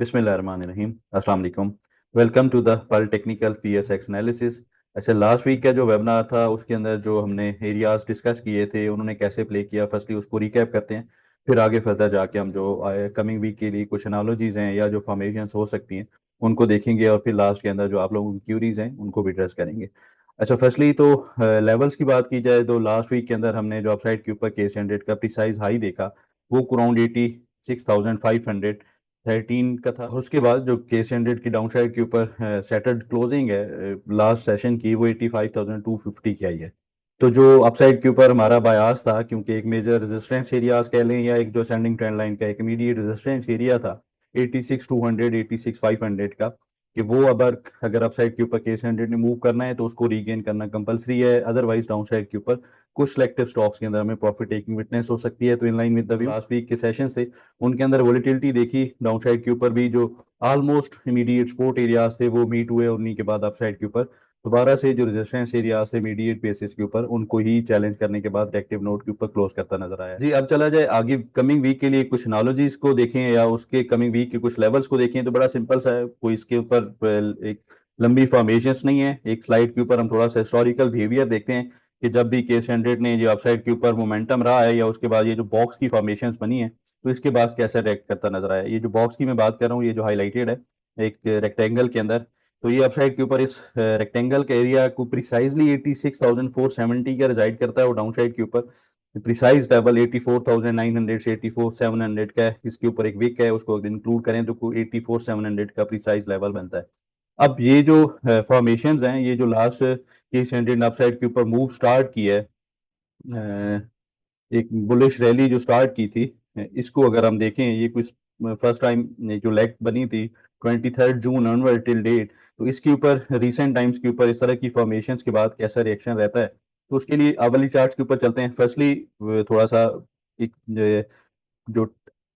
बिस्मिल्लाहिर्रहमानिर्रहीम। अस्सलाम वालेकुम। Welcome to the polytechnical PSX analysis. अच्छा, लास्ट वीक का जो वेबिनार था उसके अंदर जो हमने एरियाज डिस्कस किए थे उन्होंने कैसे प्ले किया, फर्स्टली उसको रिकैप करते हैं। फिर आगे फर्दर जाके हम जो कमिंग वीक के लिए कुछ एनालॉजीज हैं या जो फॉर्मेशंस हो सकती हैं उनको देखेंगे, और फिर लास्ट के अंदर जो आप लोगों की क्यूरीज हैं उनको भी एड्रेस करेंगे। अच्छा, फर्स्टली तो लेवल्स की बात की जाए तो लास्ट वीक के अंदर हमने जो अपसाइड के ऊपर केस 100 का प्रिसाइज हाई देखा, वो अराउंड 86,500 13 का था। और उसके बाद जो केस 100 की डाउन साइड के ऊपर सेटल्ड क्लोजिंग है लास्ट सेशन की, वो 85,250 की आई है। तो जो अपसाइड के ऊपर हमारा बायास था, क्योंकि एक मेजर रेजिस्टेंस एरियाज कह लें या एक जो सेंडिंग ट्रेंड लाइन का एक इमीडिएट रेजिस्टेंस एरिया था 86,200 86,500 का, कि वो अगर अपसाइड के ऊपर केस 100 ने मूव करना है तो उसको रीगेन करना कंपलसरी है, अदरवाइज डाउन साइड के ऊपर कुछ सिलेक्टिव स्टॉक्स के अंदर हमें प्रॉफिट टेकिंग विटनेस हो सकती है। तो in line with the last week के सेशन से उनके अंदर वोलेटिलिटी देखी, डाउन साइड के ऊपर भी जो ऑलमोस्ट इमीडिएट सपोर्ट एरियाज थे वो मीट हुए, और उन्हीं के बाद अपसाइड के ऊपर दोबारा से जो रेजिस्टेंस एरियाज थे इमीडिएट बेसिस के ऊपर उनको ही चैलेंज करने के बाद एक्टिव नोट के ऊपर क्लोज करता नजर आया। जी, अब चला जाए आगे कमिंग वीक के लिए कुछ एनालॉजीज को देखें या उसके कमिंग वीक के कुछ लेवल्स को देखें, तो बड़ा सिंपल सा है, कोई इसके ऊपर एक लंबी फॉर्मेशंस नहीं है। एक स्लाइड के ऊपर हम थोड़ा सा हिस्टोरिकल बिहेवियर देखते हैं कि जब भी केस 100 ने जो अपसाइड के ऊपर मोमेंटम रहा है या उसके बाद ये जो बॉक्स की फॉर्मेशंस बनी है तो इसके बाद कैसा रिएक्ट करता नजर आया। ये जो बॉक्स की मैं बात कर रहा हूँ, ये जो हाईलाइटेड है एक रेक्टेंगल के अंदर, तो ये अपसाइड के ऊपर इस रेक्टेंगल का एरिया को प्रिसाइजली 86,470 का रिजाइड करता है, और डाउन साइड के ऊपर प्रिसाइज लेवल 84,900 से 84,700 का है। इसके ऊपर एक विक है, उसको इंक्लूड करें तो 84,700 का प्रिसाइज लेवल बनता है। अब ये जो फॉर्मेशंस हैं, ये जो लास्ट केस 100 अपसाइड के ऊपर मूव स्टार्ट की है, एक बुलिश रैली जो स्टार्ट की थी, इसको अगर हम देखें, ये कुछ फर्स्ट टाइम जो लेग बनी थी 23 जून अनवर टिल डेट, तो इसके ऊपर रिसेंट टाइम्स के ऊपर इस तरह की फॉर्मेशंस के बाद कैसा रिएक्शन रहता है, तो उसके लिए अवली चार्ट्स के ऊपर चलते हैं। फर्स्टली थोड़ा सा एक जो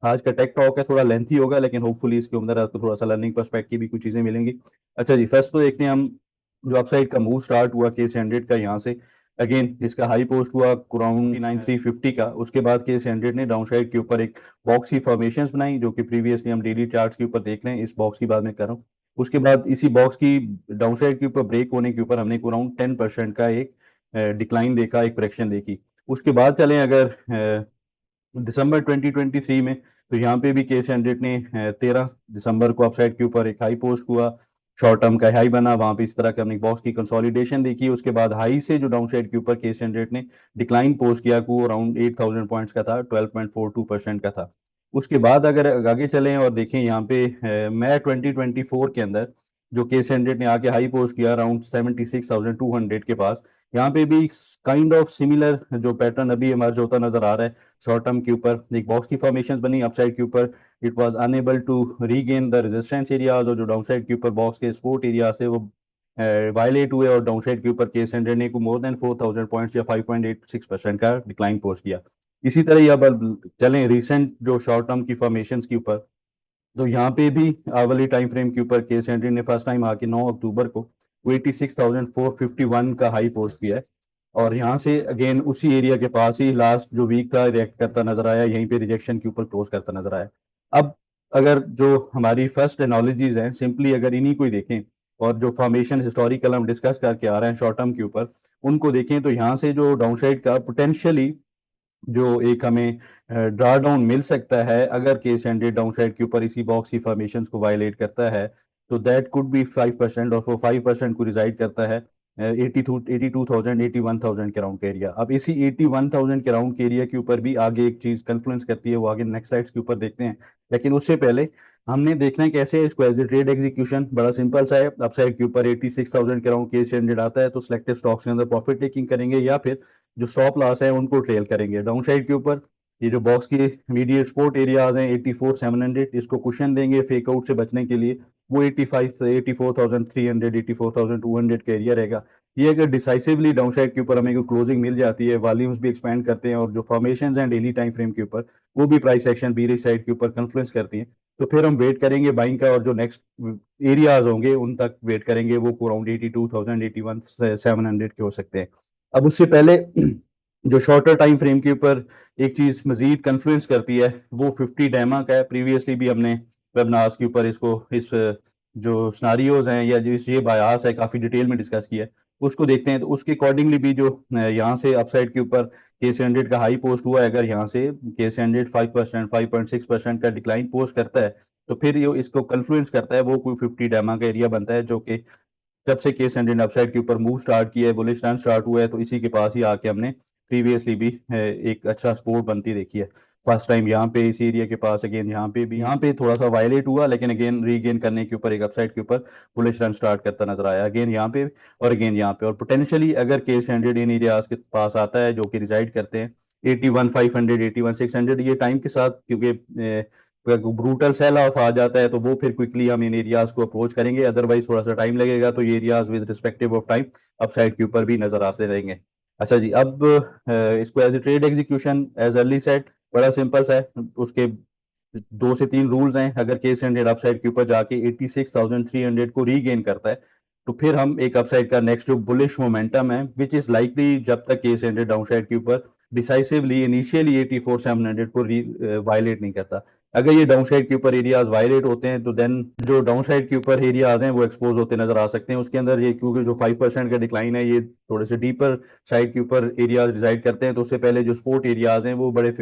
आज का टेक टॉक है थोड़ा लेंथी होगा, लेकिन होपफुली इसके अंदर आपको थोड़ा सा लर्निंग पर्सपेक्टिव भी कुछ चीजें मिलेंगी। अच्छा जी, फर्स्ट तो देखते हैं हम जो अपसाइड का मूव स्टार्ट हुआ केस 100 का, यहाँ से अगेन इसका हाई पोस्ट हुआ अराउंड 9350 का। उसके बाद केस 100 ने डाउन साइड के ऊपर एक बॉक्स की फॉर्मेशंस बनाई, जो कि प्रीवियसली हम डेली चार्ट्स के ऊपर देख रहे हैं, इस बॉक्स की बात मैं कर रहा हूँ। उसके बाद इसी बॉक्स की डाउन साइड के ऊपर ब्रेक होने के ऊपर हमने अराउंड 10% का एक डिक्लाइन देखा, एक करेक्शन देखी। उसके बाद चलें अगर दिसंबर 2023 में, तो यहाँ पे भी केस 100 ने 13 दिसंबर को अपसाइड के ऊपर एक हाई पोस्ट हुआ, शॉर्ट टर्म का हाई बना, वहां पे इस तरह के हमने बॉक्स की कंसोलिडेशन देखी। उसके बाद हाई से जो डाउन साइड के ऊपर केस 100 ने डिक्लाइन पोस्ट किया, को अराउंड 8000 पॉइंट्स का था, 12.42% का था। उसके बाद अगर आगे चलें और देखें यहाँ पे मई 2024 के अंदर जो केस 100 ने आके हाई पोस्ट किया अराउंड 76,200 के पास, यहाँ पे भी काइंड ऑफ सिमिलर जो पैटर्न अभी इमर्ज होता नजर आ रहा है। शॉर्ट टर्म के ऊपर एक बॉक्स की फॉर्मेशन बनी अपसाइड के ऊपर, it was unable to regain the resistance areas, और जो डाउन साइड के ऊपर बॉक्स के सपोर्ट एरिया से वो वायलेट हुए, और डाउन साइड के ऊपर केस 100 ने को मोर देन 4000 पॉइंट्स या 5.86% का डिक्लाइन पोस्ट किया। इसी तरह ही अब चलें रिसेंट जो शॉर्ट टर्म की फॉर्मेशन के ऊपर, तो यहाँ पे भी वाली टाइम फ्रेम के ऊपर केस 100 ने फर्स्ट टाइम आके 9 अक्टूबर को 86,451 का हाई पोस्ट किया है, और यहाँ से अगेन उसी एरिया के पास ही लास्ट जो वीक था रिएक्ट करता नजर आया, यहीं पे रिजेक्शन के ऊपर क्लोज करता नजर आया। अब अगर जो हमारी फर्स्ट एनालॉजीज हैं, सिंपली अगर इन्हीं को ही देखें और जो फॉर्मेशन हिस्टोरिकल हम डिस्कस करके आ रहे हैं शॉर्ट टर्म के ऊपर, उनको देखें, तो यहाँ से जो डाउन साइड का पोटेंशियली जो एक हमें ड्रा डाउन मिल सकता है अगर केस 100 डाउन साइड के ऊपर इसी बॉक्स की फॉर्मेशन को वायलेट करता है, तो दैट कुड बी 5%, और वो 5% को रिजाइड करता है 82,000 81,000 के राउंड के एरिया। अब इसी 81,000 के राउंड के एरिया के ऊपर भी आगे एक चीज कन्फ्लुएंस करती है, वो आगे नेक्स्ट स्लाइड्स के ऊपर देखते हैं। लेकिन उससे पहले हमने देखना है कैसे इसको एज ए ट्रेड एग्जीक्यूशन, बड़ा सिंपल सा है। अपसाइड के ऊपर 86,000 के राउंड केस 100 आता है तो सिलेक्टिव स्टॉक्स के अंदर प्रॉफिट टेकिंग करेंगे, या फिर जो स्टॉप लॉस है उनको ट्रेल करेंगे। डाउन साइड के ऊपर ये जो बॉक्स के इमीडिएट सपोर्ट एरियाज हैं 84,700, इसको कुशन देंगे फेक आउट से बचने के लिए, वो 85 से 84,300 84,200 का एरिया रहेगा। ये अगर डिसाइसिवली डाउन साइड के ऊपर हमें को क्लोजिंग मिल जाती है, वॉल्यूम्स भी एक्सपेंड करते हैं, और जो फॉर्मेशन हैं डेली टाइम फ्रेम के ऊपर वो भी प्राइस एक्शन बीरिश साइड के ऊपर कन्फ्लुएंस करती हैं, तो फिर हम वेट करेंगे बाइंग का, और जो नेक्स्ट एरियाज होंगे उन तक वेट करेंगे, वो अराउंड 82,000 81,700 के हो सकते हैं। अब उससे पहले जो शॉर्टर टाइम फ्रेम के ऊपर एक चीज मजीद कन्फ्लुएंस करती है, वो 50 डैमा का है। प्रीवियसली भी हमने वेबनार्स के ऊपर इसको इस जो सिनारियोज हैं या जो ये बायास है काफ़ी डिटेल में डिस्कस किया है, उसको देखते हैं। तो उसके अकॉर्डिंगली भी जो यहाँ से अपसाइड के ऊपर केस 100 का हाई पोस्ट हुआ है, अगर यहाँ से केस 100 5%, 5.6% का डिक्लाइन पोस्ट करता है, तो फिर ये इसको कन्फ्लुएंस करता है, वो कोई 50 डैमा का एरिया बनता है, जो कि जब से केस 100 अपसाइड के ऊपर मूव स्टार्ट किया है, बुलिश रन स्टार्ट हुआ है, तो इसी के पास ही आके हमने प्रीवियसली भी एक अच्छा सपोर्ट बनती देखी है। फर्स्ट टाइम यहाँ पे इस एरिया के पास, अगेन यहाँ पे भी, यहाँ पे थोड़ा सा वायलेट हुआ, लेकिन अगेन रीगेन करने के ऊपर एक अपसाइड के ऊपर बुलिश रन स्टार्ट करता नजर आया, अगेन यहाँ पे और अगेन यहाँ पे। और पोटेंशियली अगर केस 100 इन एरियाज के पास आता है जो कि रिजाइड करते हैं 81,500, 81,600, ये टाइम के साथ, क्योंकि ब्रूटल सेल ऑफ आ जाता है, तो वो फिर क्विकली हम इन एरियाज को अप्रोच करेंगे, अदरवाइज थोड़ा सा टाइम लगेगा, तो ये areas with respective of time upside के ऊपर भी नजर आते रहेंगे। अच्छा जी, अब इसको as a trade execution as early set बड़ा सिंपल सा है। उसके 2 से 3 रूल्स हैं। अगर केस 100 अपसाइड के ऊपर जाके 86,300 को रीगेन करता है, तो फिर हम एक अपसाइड का नेक्स्ट जो बुलिश मोमेंटम है, विच इज लाइकली जब तक केस 100 डाउनसाइड के ऊपर डिसाइसिवली इनिशियली 84,700 को वायलेट नहीं करता। अगर ये डाउनसाइड के ऊपर एरियाज वायलेट होते हैं, तो देन जो डाउनसाइड के ऊपर एरियाज हैं वो एक्सपोज होते नजर आ सकते हैं। उसके अंदर ये क्योंकि जो 5% का डिक्लाइन है, ये थोड़े से डीपर साइड के ऊपर एरियाज रिजाइड करते हैं, तो उससे पहले जो सपोर्ट एरियाज हैं वो बड़े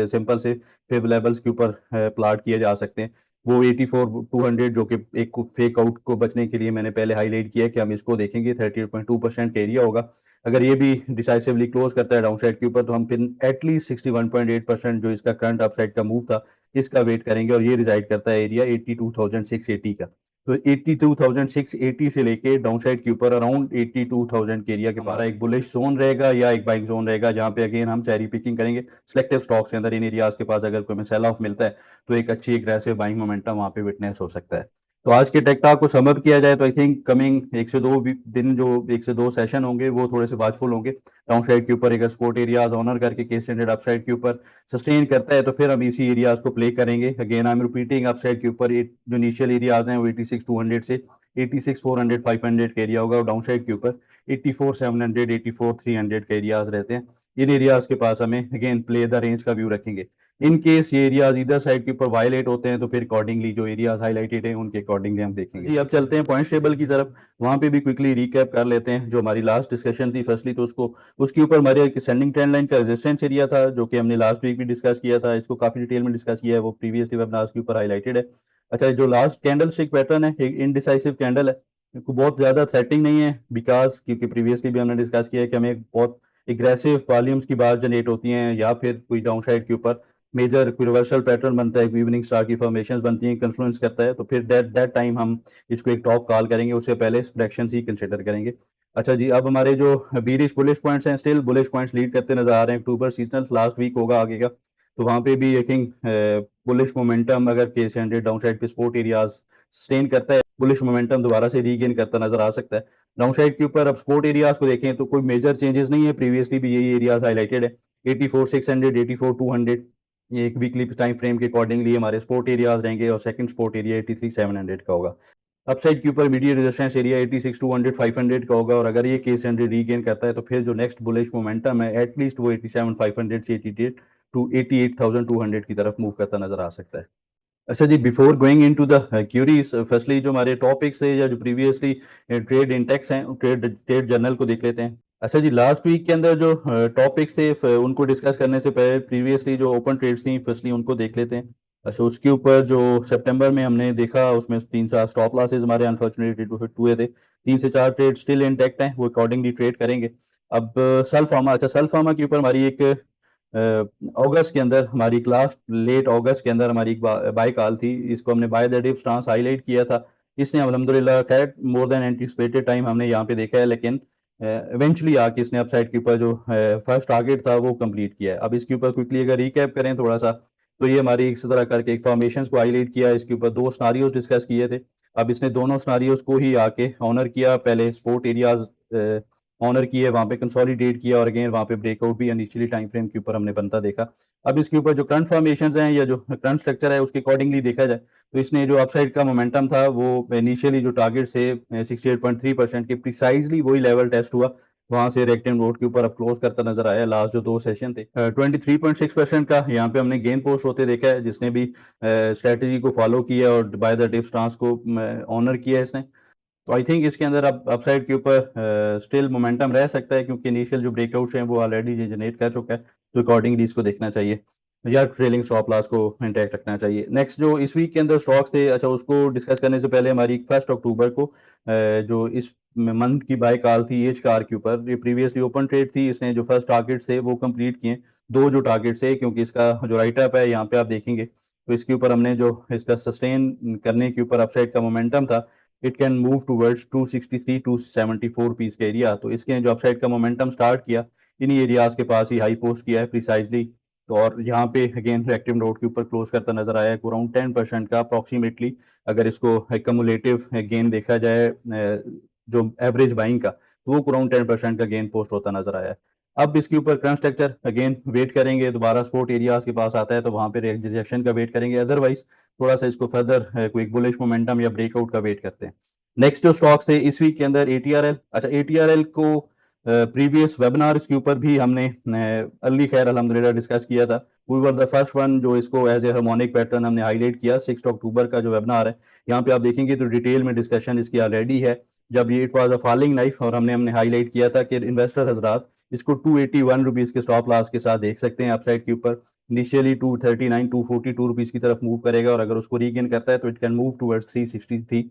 सिंपल से फेब लेवल्स के ऊपर प्लाट किए जा सकते हैं। वो 84,200 जो कि एक फेक आउट को बचने के लिए मैंने पहले हाईलाइट किया कि हम इसको देखेंगे, 38.2% का एरिया होगा। अगर ये भी डिसाइसिवली क्लोज करता है डाउनसाइड के ऊपर, तो हम फिर एटलीस्ट 61.8% जो इसका करंट अपसाइड का मूव था, इसका वेट करेंगे, और ये रिजाइड करता है एरिया 82,680 का। तो 82,680 से लेके डाउनसाइड के ऊपर अराउंड 82,000 के एरिया के हमारा एक बुलिश जोन रहेगा या एक बाइंग जोन रहेगा, जहां पे अगेन हम चेरी पिकिंग करेंगे सिलेक्टिव स्टॉक्स के अंदर। इन एरियाज के पास अगर कोई सेल ऑफ मिलता है, तो एक अच्छी एग्रेसिव बाइंग मोमेंटम वहां पे विटनेस हो सकता है। तो आज के टेक टॉक को समअप किया जाए, तो आई थिंक कमिंग 1 से 2 दिन जो 1 से 2 सेशन होंगे, वो थोड़े से वाचफुल होंगे। डाउनसाइड के ऊपर अगर सपोर्ट एरियाज ऑनर करके केस 100 अपसाइड के ऊपर सस्टेन करता है, तो फिर हम इसी एरियाज को प्ले करेंगे। Again I am repeating, upside के ऊपर जो इनिशियल एरियाज हैं वो 86,200 से 86,400, 500 का एरिया होगा, और डाउनसाइड के ऊपर 84,700, 84,300 के एरियाज रहते हैं। इन एरियाज के पास हमें अगेन प्ले द रेंज का व्यू रखेंगे। इन केस ये एरियाज इधर साइड के ऊपर वायलेट होते हैं, तो फिर अकॉर्डिंगली जो एरियाज हाईलाइटेड हैं उनके अकॉर्डिंगली हम देखेंगे। जी, अब चलते हैं पॉइंट टेबल की तरफ। वहां पे भी क्विकली रिकैप कर लेते हैं जो हमारी लास्ट डिस्कशन थी। फर्स्टली तो उसके ऊपर हमारे सेंडिंग ट्रेंड लाइन का रेजिस्टेंस एरिया था, जो कि हमने लास्ट वीक भी डिस्कस किया था। इसको काफी डिटेल में डिस्कस किया है, वो प्रीवियसली वेबनार्स के ऊपर हाईलाइटेड है। अच्छा, जो लास्ट कैंडल स्टिक पैटर्न है, एक इनडिसाइसिव कैंडल है, बहुत ज्यादा थ्रेटिंग नहीं है, बिकॉज क्योंकि प्रीवियसली भी हमने डिस्कस किया है कि हमें बहुत एग्रेसिव वॉल्यूम्स की बात जनरेट होती हैं, या फिर कोई डाउनसाइड के ऊपर मेजर कोई रिवर्सल पैटर्न बनता है, इवनिंग स्टार की फॉर्मेशंस बनती हैं, कन्फ्लुएंस करता है, तो फिर दैट टाइम हम इसको एक टॉप कॉल करेंगे, उससे पहले करेक्शन ही कंसिडर करेंगे। अच्छा जी, अब हमारे जो बीरिश बुलिश पॉइंट्स हैं, स्टिल बुलिश पॉइंट्स लीड करते नजर आ रहे हैं। अक्टूबर सीजनल लास्ट वीक होगा आगे का, तो वहां पे भी आई थिंक बुलिश मोमेंटम अगर केस 100 डाउन साइड पे सपोर्ट एरियाज सस्टेन करता है, बुलिश मोमेंटम दोबारा से रीगेन करता नजर आ सकता है। डाउन साइड के ऊपर अब सपोर्ट एरियाज को देखें, तो कोई मेजर चेंजेस नहीं है, प्रीवियसली भी यही एरियाज हाईलाइटेड है, 84,600, 84,200, ये एक वीकली टाइम फ्रेम के अकॉर्डिंगली हमारे सपोर्ट एरियाज रहेंगे, और सेकंड सपोर्ट एरिया 83,700 का होगा। अपसाइड के ऊपर इमीडिएट रेजिस्टेंस एरिया 86,200, 500 का होगा, और अगर ये केस 100 रीगेन करता है, तो फिर जो नेक्स्ट बुलिश मोमेंटम है एटलीस्ट वो 87,500 से 88,200 की तरफ मूव करता नजर आ सकता है। अच्छा जी, before going into the queries, firstly जो हमारे टॉपिक्स है या जो प्रीवियसली ट्रेड इंडेक्स हैं, ट्रेड ट्रेड जर्नल को देख लेते हैं। अच्छा जी, लास्ट वीक के अंदर जो टॉपिक्स थे उनको डिस्कस करने से पहले प्रीवियसली जो ओपन ट्रेड्स थी, फर्स्टली उनको देख लेते हैं। अच्छा, उसके ऊपर जो सितंबर में हमने देखा, उसमें 3 4 स्टॉप लॉसेज हमारे अनफॉर्चुनेटली हिट हुए थे। 3 से 4 ट्रेड स्टिल इंटैक्ट हैं, वो अकॉर्डिंगली ट्रेड करेंगे। अब सल फार्मा, अच्छा सल फार्मा के ऊपर हमारी एक अगस्त के अंदर, हमारी लास्ट लेट अगस्त के अंदर हमारी एक बाय कॉल थी, इसको हमने by the dip stance highlight किया था। इसने अल्हम्दुलिल्लाह खैर मोर देन एंटिसिपेटेड टाइम हमने यहाँ पे देखा है, लेकिन इवेंचुअली आके इसने अपसाइड के ऊपर जो फर्स्ट टारगेट था वो कंप्लीट किया है। अब इसके ऊपर क्विकली अगर रिकैप करें थोड़ा सा, तो ये हमारी इस तरह करके एक फॉर्मेशंस को हाईलाइट किया, इसके ऊपर 2 सिनारियोज डिस्कस किए थे। अब इसने दोनों सिनारियोज को ही आके ऑनर किया, पहले सपोर्ट एरियाज ऑनर किए, वहां पे कंसोलिडेट किया, और अगेन वहां पे ब्रेकआउट भी इनिशियली टाइम फ्रेम के ऊपर हमने बनता देखा। अब इसके ऊपर जो करंट फॉर्मेशंस हैं या जो करंट स्ट्रक्चर है, उसके अकॉर्डिंगली देखा जाए, तो इसने जो अपसाइड का मोमेंटम था, वो इनिशियली जो टारगेट से 68.3% के प्रिसाइजली वही लेवल टेस्ट हुआ, वहां से रेक्टेम रोड के ऊपर अब क्लोज करता नजर आया लास्ट जो 2 सेशन थे। 23.6% का यहाँ पे हमने गेन पोस्ट होते देखा है, जिसने भी स्ट्रेटेजी को फॉलो किया और बाय द डिप स्टांस को ऑनर किया है इसने। तो आई थिंक इसके अंदर अब अपसाइड के ऊपर स्टिल मोमेंटम रह सकता है, क्योंकि इनिशियल जो ब्रेकआउट्स हैं वो ऑलरेडी जनरेट कर चुका है, तो अकॉर्डिंगली इसको देखना चाहिए या ट्रेलिंग स्टॉप लॉस को इंटैक्ट रखना चाहिए। नेक्स्ट जो इस वीक के अंदर स्टॉक्स थे, अच्छा उसको डिस्कस करने से पहले हमारी 1 अक्टूबर को जो इस मंथ की बाय कॉल थी एज कार के ऊपर, ये प्रीवियसली ओपन ट्रेड थी, इसने जो फर्स्ट टारगेट थे वो कंप्लीट किए, दो जो टारगेट थे, क्योंकि इसका जो राइट अप है यहाँ पे आप देखेंगे तो इसके ऊपर हमने जो इसका सस्टेन करने के ऊपर अपसाइड का मोमेंटम था, it can move towards 263 to 74 rupees के एरिया। तो इसके जो अपसाइड का मोमेंटम स्टार्ट किया इन्हीं एरियाज के पास ही हाई पोस्ट किया है प्रिसाइजली। तो और यहाँ पे अगेन रेक्टिव नोट के ऊपर क्लोज करता नजर आया है अराउंड 10% का अप्रोक्सीमेटली। अगर इसको कमुलेटिव गेन देखा जाए जो एवरेज बाइंग का, तो वो अराउंड 10% का गेन पोस्ट होता नजर आया है। अब इसके ऊपर करंट स्ट्रक्चर अगेन वेट करेंगे, दोबारा सपोर्ट एरियाज के पास आता है तो वहां पे रिजेक्शन का वेट करेंगे, अदरवाइज थोड़ा सा इसको फर्दर कोई बुलिश मोमेंटम या ब्रेकआउट का वेट करते हैं। नेक्स्ट जो स्टॉक्स थे इस वीक के अंदर एटीआरएल। अच्छा एटीआरएल को प्रीवियस वेबिनार के ऊपर भी हमने अर्ली खैर अल्हम्दुलिल्लाह डिस्कस किया था। We were the first one जो इसको एज ए हार्मोनिक पैटर्न हमने हाईलाइट किया। 6 अक्टूबर का जो वेबिनार है, यहाँ पे आप देखेंगे तो डिटेल में डिस्कशन इसकी ऑलरेडी है। जब ये it was a falling knife और हमने हाईलाइट किया था कि इन्वेस्टर हजरात इसको 281 रुपीज के स्टॉप लॉस के साथ देख सकते हैं अपसाइड के ऊपर। इनिशियली 239 242 रुपीज की तरफ मूव करेगा और अगर उसको रीगेन करता है तो it can move towards 363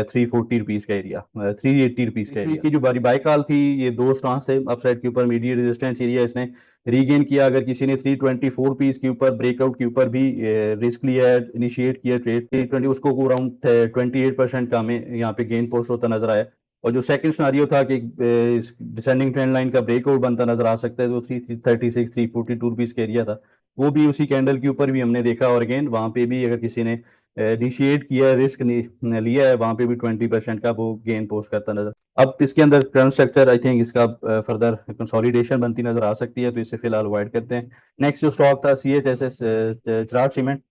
340 rupees का एरिया, 380 रुपीज का एरिया की जो बारी बाई कॉल थी। ये दो स्टॉक्स थे अपसाइड के ऊपर, मीडियम रेजिस्टेंस एरिया इसने रीगेन किया। अगर किसी ने 324 रुपीज के ऊपर ब्रेकआउट के ऊपर भी रिस्क लिया है, इनिशिएट किया ट्रेड 320, उसको अराउंड 28% का हमें यहाँ पे गेन पोस्ट होता नजर आया। और जो सेकंड सिनेरियो था कि डिसेंडिंग ट्रेंड लाइन का ब्रेकआउट बनता नजर आ सकता है, तो 336 342 रुपीज का एरिया था, वो भी उसी कैंडल के ऊपर भी हमने देखा। और अगेन वहां पे भी अगर किसी ने इनिशिएट किया है, रिस्क लिया है, वहां पे भी 20% का वो गेन पोस्ट करता नजर। अब इसके अंदर करंट स्ट्रक्चर आई थिंक इसका फर्दर कंसोलिडेशन बनती नजर आ सकती है, तो इसे फिलहाल अवॉइड करते हैं। नेक्स्ट जो स्टॉक था CHSS चराग सीमेंट।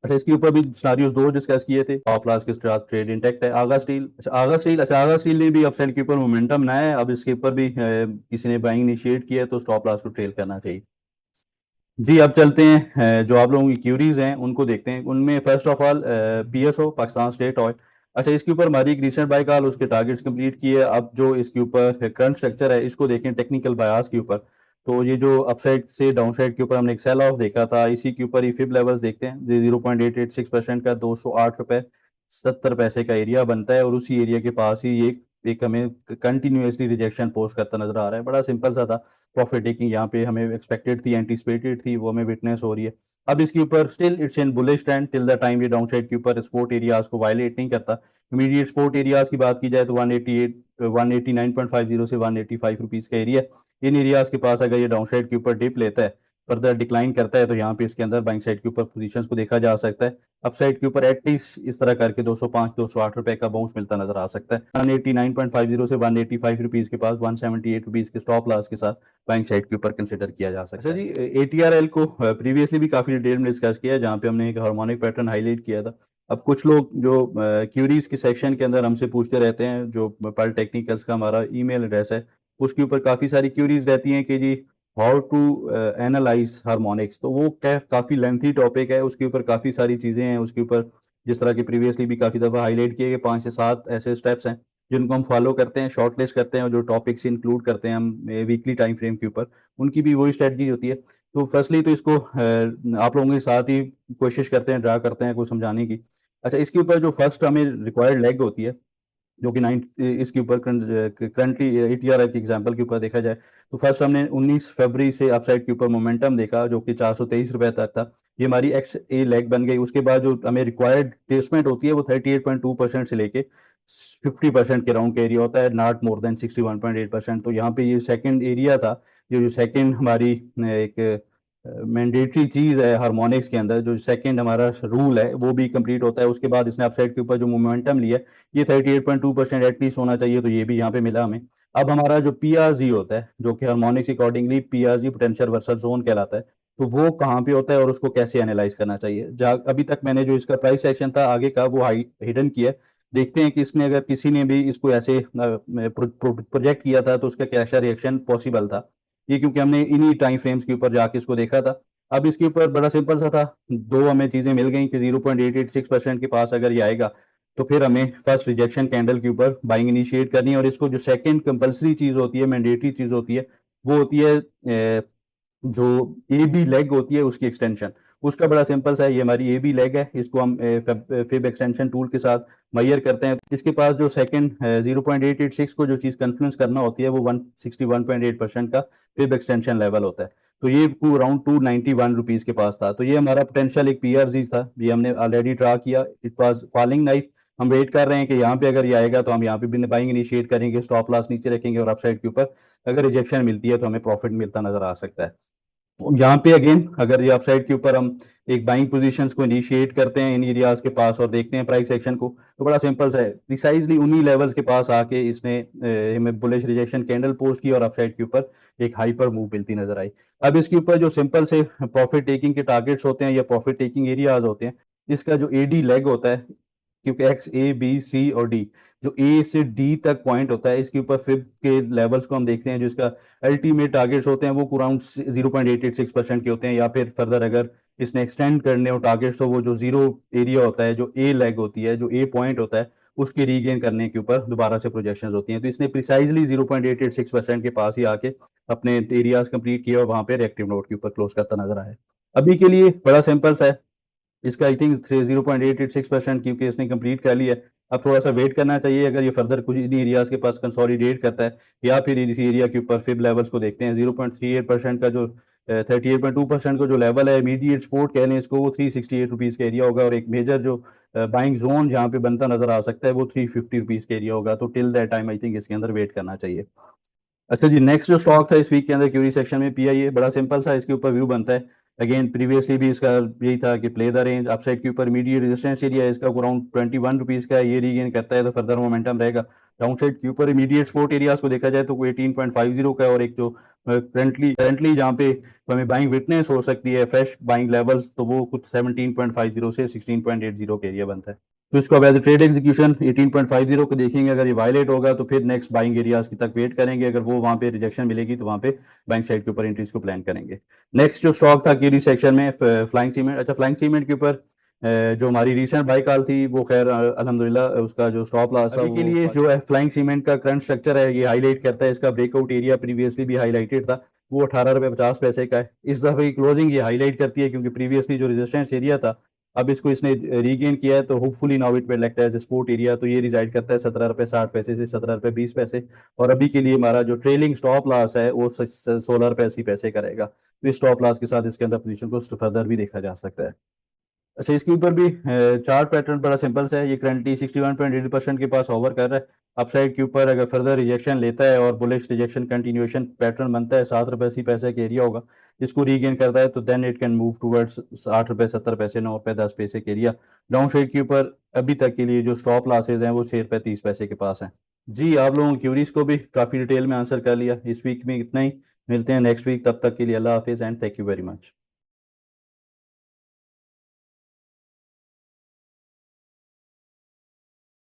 अच्छा इसके ऊपर भी सिनारियोज दो डिस्कस किए थे। टॉप लास्ट के साथ ट्रेड इंटेक्ट है। आगा स्टील ने भी अपसाइड के ऊपर मोमेंटम बनाया है। अब इसके ऊपर भी किसी ने बाइंग इनिशिएट किया है तो स्टॉप लॉस को ट्रेल करना चाहिए। जी अब चलते हैं जो आप लोगों की क्यूरीज हैं उनको देखते हैं। उनमें first of all PSO Pakistan state oil. अच्छा इसके ऊपर हमारी एक रिसेंट बाय कॉल, उसके टारगेट्स कंप्लीट किए। अब जो इसके ऊपर करंट स्ट्रक्चर है इसको देखें टेक्निकल बायास के ऊपर, तो ये जो अपसाइड से डाउन साइड के ऊपर हमने एक सेल ऑफ देखा था, इसी के ऊपर ही फिब लेवल्स देखते हैं। 0.886% का 208 रुपए 70 पैसे का एरिया बनता है और उसी एरिया के पास ही एक हमें कंटिन्यूसली रिजेक्शन पोस्ट करता नजर आ रहा है। बड़ा सिंपल सा था, प्रॉफिट टेकिंग यहाँ पे हमें एक्सपेक्टेड थी, एंटीसिपेटेड थी, वो हमें विटनेस हो रही है। अब इसके ऊपर still it's in bullish trend till the time ये डाउन साइड के ऊपर सपोर्ट एरियाज को वायलेट नहीं करता। इमीडिएट सपोर्ट एरियाज की बात की जाए तो 189.50 से 185 रुपीज का एरिया। इन एरियाज के पास अगर ये डाउन साइड के ऊपर डिप लेता है, फर्दर डिक्लाइन करता है, तो यहाँ पे इसके अंदर बाइंग साइड के ऊपर पोजीशंस को देखा जा सकता है। अपसाइड के ऊपर एटलीस्ट इस तरह करके 205 208 रुपए का बाउंस मिलता नजर आ सकता है। 189.50 से 185 रुपीज के पास 178 रुपीज के स्टॉप लॉस के साथ बाइंग साइड के ऊपर कंसिडर किया जा सकता है। अच्छा जी ATRL को प्रीवियसली भी काफी डिटेल में डिस्कस किया, जहाँ पे हमने एक हार्मोनिक पैटर्न हाईलाइट किया था। अब कुछ लोग जो क्यूरीज के सेक्शन के अंदर हमसे पूछते रहते हैं, जो पल टेक्निकल्स का हमारा ईमेल एड्रेस है उसके ऊपर काफी सारी क्यूरीज रहती हैं कि जी हाउ टू एनालाइज हार्मोनिक्स। तो वो काफी लेंथी टॉपिक है, उसके ऊपर काफी सारी चीजें हैं। उसके ऊपर जिस तरह की प्रीवियसली भी काफी दफा हाईलाइट किए गए 5 से 7 ऐसे स्टेप्स हैं जिनको हम फॉलो करते हैं, शॉर्ट लिस्ट करते हैं और जो टॉपिक्स इंक्लूड करते हैं हम वीकली टाइम फ्रेम के ऊपर, उनकी भी वही स्ट्रेटजी होती है। तो फर्स्टली तो इसको आप लोगों के साथ ही कोशिश करते हैं, ड्रा करते हैं कुछ समझाने की। अच्छा इसके ऊपर जो फर्स्ट हमें रिक्वायर्ड लेग होती है, जो कि 9 इसके ऊपर करंटली ATRL के एग्जांपल के ऊपर देखा जाए, तो फर्स्ट हमने 19 फरवरी से अपसाइड के ऊपर मोमेंटम देखा जो कि 423 रुपए तक था। ये हमारी XA लेग बन गई। उसके बाद जो हमें रिक्वायर्ड प्लेसमेंट होती है वो 38.2% से लेके 50% के राउंड का एरिया होता है, नॉट मोर देन 61.8%। तो यहाँ पे ये सेकंड एरिया था, ये जो सेकंड हमारी एक मैंडेटरी चीज है हार्मोनिक्स के अंदर, जो सेकंड हमारा रूल है वो भी कंप्लीट होता है। उसके बाद इसने अपसाइड के ऊपर जो मोमेंटम लिया ये 38.2% एटलीस्ट होना चाहिए, तो ये भी यहाँ पे मिला हमें। अब हमारा जो PRZ होता है, जो कि harmonics accordingly PRZ potential Vercel zone कहलाता है, तो वो कहाँ पे होता है और उसको कैसे एनालाइज करना चाहिए। अभी तक मैंने जो इसका प्राइस सेक्शन था आगे का वो हाई हिडन किया है, देखते हैं कि इसने अगर किसी ने भी इसको ऐसे प्रोजेक्ट किया था तो उसका कैसा रिएक्शन पॉसिबल था। ये क्योंकि हमने इन्हीं टाइम फ्रेम्स के ऊपर जाके इसको देखा था। अब इसके ऊपर बड़ा सिंपल सा था, दो हमें चीजें मिल गई कि 0.886% के पास अगर ये आएगा तो फिर हमें फर्स्ट रिजेक्शन कैंडल के ऊपर बाइंग इनिशिएट करनी है। और इसको जो सेकंड कंपलसरी चीज होती है, मैंडेटरी चीज होती है, वो होती है जो ए बी लेग होती है उसकी एक्सटेंशन। उसका बड़ा सिंपल सा है, ये हमारी ए बी लेग है, इसको हम फिब एक्सटेंशन टूल के साथ मैयर करते हैं। इसके पास जो सेकंड 0.886 को जो चीज कन्फ्लुएंस करना होती है वो 161.8% का फिब एक्सटेंशन लेवल होता है। तो ये अराउंड 291 रुपीज के पास था। तो ये हमारा पोटेंशियल एक पीआरजी था, ये हमने ऑलरेडी ट्रा किया। It was falling knife. हम वेट कर रहे हैं कि यहाँ पे अगर ये आएगा तो हम यहाँ पे भी बाइंग इनिशिएट करेंगे, स्टॉप लॉस नीचे रखेंगे और अपसाइड के ऊपर अगर रिजेक्शन मिलती है तो हमें प्रॉफिट मिलता नजर आ सकता है। यहाँ पे अगेन अगर ये अपसाइड के ऊपर हम एक बाइंग पोजीशंस को इनिशिएट करते हैं इन एरियाज के पास और देखते हैं प्राइस एक्शन को, तो बड़ा सिंपल सा है, प्रिसाइजली उन्हीं लेवल्स के पास आके इसने हमें बुलिश रिजेक्शन कैंडल पोस्ट की और अपसाइड के ऊपर एक हाइपर मूव मिलती नजर आई। अब इसके ऊपर जो सिंपल से प्रॉफिट टेकिंग के टारगेट्स होते हैं या प्रॉफिट टेकिंग एरियाज होते हैं, इसका जो एडी लेग होता है, क्योंकि एक्स ए बी सी और डी, जो ए से डी तक पॉइंट होता है, इसके ऊपर फिब के लेवल्स को हम देखते हैं, जो इसका अल्टीमेट टारगेट्स होते हैं वो अराउंड 0.886% के होते हैं। या फिर फर्दर अगर इसने एक्सटेंड करने हो टारगेट्स तो वो जो जीरो एरिया होता है, जो ए लेग होती है, जो ए पॉइंट होता है, उसके रीगेन करने के ऊपर दोबारा से प्रोजेक्शंस होती हैं। तो इसने प्रिसाइजली 0.886% के पास ही आके अपने एरियाज कंप्लीट किए और वहां पे रिएक्टिव नोट के ऊपर क्लोज करता नजर आया। अभी के लिए बड़ा सिंपल सा है, इसका आई थिंक 0.886% क्योंकि इसने कंप्लीट कर लिया है। अब थोड़ा सा वेट करना चाहिए, अगर ये फर्दर कुछ इन एरियाज के पास कंसोलिडेट करता है या फिर इसी एरिया के ऊपर फिब लेवल्स को देखते हैं। 0.38% का जो 38.2% का जो लेवल है, इमीडिएट सपोर्ट कह लें इसको, वो 368 रुपीज़ का एरिया होगा। और एक मेजर जो बाइंग जोन जहाँ पे बनता नजर आ सकता है वो 350 रुपीज़ का एरिया होगा। तो till that time I think इसके अंदर वेट करना चाहिए। अच्छा जी, नेक्स्ट जो स्टॉक था इस वीक के अंदर क्यूरी सेक्शन में, पीआईए, बड़ा सिंपल सा इसके ऊपर व्यू बनता है। अगेन प्रीवियसली भी इसका यही था कि प्ले द रेंज, अपसाइड के ऊपर इमीडिएट रेजिस्टेंस एरिया इसका अराउंड 21 रुपीज़ का है, ये रीगेन करता है तो फर्दर मोमेंटम रहेगा। डाउनसाइड के ऊपर इमीडिएट सपोर्ट एरियाज को देखा जाए तो वो 18.50 का है, और एक जो करंटली जहाँ पे हमें बाइंग विटनेस हो सकती है फ्रेश बाइंग लेवल्स, तो वो कुछ 17.50 से 16.80 का एरिया बनता है। तो इसको अब एज ट्रेड एग्जीक्यूशन 18.50 को देखेंगे, अगर ये वायलेट होगा तो फिर नेक्स्ट बाइंग एरियाज की तक वेट करेंगे, अगर वो वहां पे रिजेक्शन मिलेगी तो वहां पे बाइंग साइड के ऊपर एंट्रीज को प्लान करेंगे। नेक्स्ट जो स्टॉक था क्यूरी सेक्शन में, फ्लाइंग सीमेंट। अच्छा, फ्लाइंग सीमेंट के ऊपर जो हमारी रिसेंट बाई कॉल थी वो खैर अल्हम्दुलिल्लाह उसका जो स्टॉप लॉस था, अभी के लिए जो है फ्लाइंग सीमेंट का करंट स्ट्रक्चर है ये हाईलाइट करता है। इसका ब्रेकआउट एरिया प्रीवियसली भी हाईलाइटेड था, वो 18 रुपये 50 पैसे का है। इस दफे की क्लोजिंग ये हाईलाइट करती है क्योंकि प्रीवियसली जो रेजिस्टेंस एरिया था, अब इसको इसने रीगेन किया है, तो hopefully now it will act as support area. तो ये रिजाइड करता है 17 रुपये 60 पैसे से 17 रुपये 20 पैसे। और अभी के लिए हमारा जो ट्रेलिंग स्टॉप लॉस है वो 16 रुपये 80 पैसे का रहेगा। तो इस स्टॉप लॉस के साथ इसके अंदर पोजीशन को फर्दर भी देखा जा सकता है। अच्छा, इसके ऊपर भी चार्ट पैटर्न बड़ा सिंपल सा है, ये करंटली 61.8% के पास ओवर कर रहा है। अपसाइड के ऊपर अगर फर्दर रिजेक्शन लेता है और बुलिश रिजेक्शन कंटिन्यूएशन पैटर्न बनता है, 7 रुपये 80 पैसे का एरिया होगा, इसको रीगेन करता है तो then it can move towards 8 रुपये 70 पैसे 9 रुपये 10 पैसे के एरिया। डाउन साइड के ऊपर अभी तक के लिए जो स्टॉप लॉसेज हैं वो 6 रुपये 30 पैसे के पास हैं। जी, आप लोगों की क्यूरीज को भी काफ़ी डिटेल में आंसर कर लिया। इस वीक में इतना ही, मिलते हैं नेक्स्ट वीक, तब तक के लिए अल्लाह हाफिज़ and thank you very much.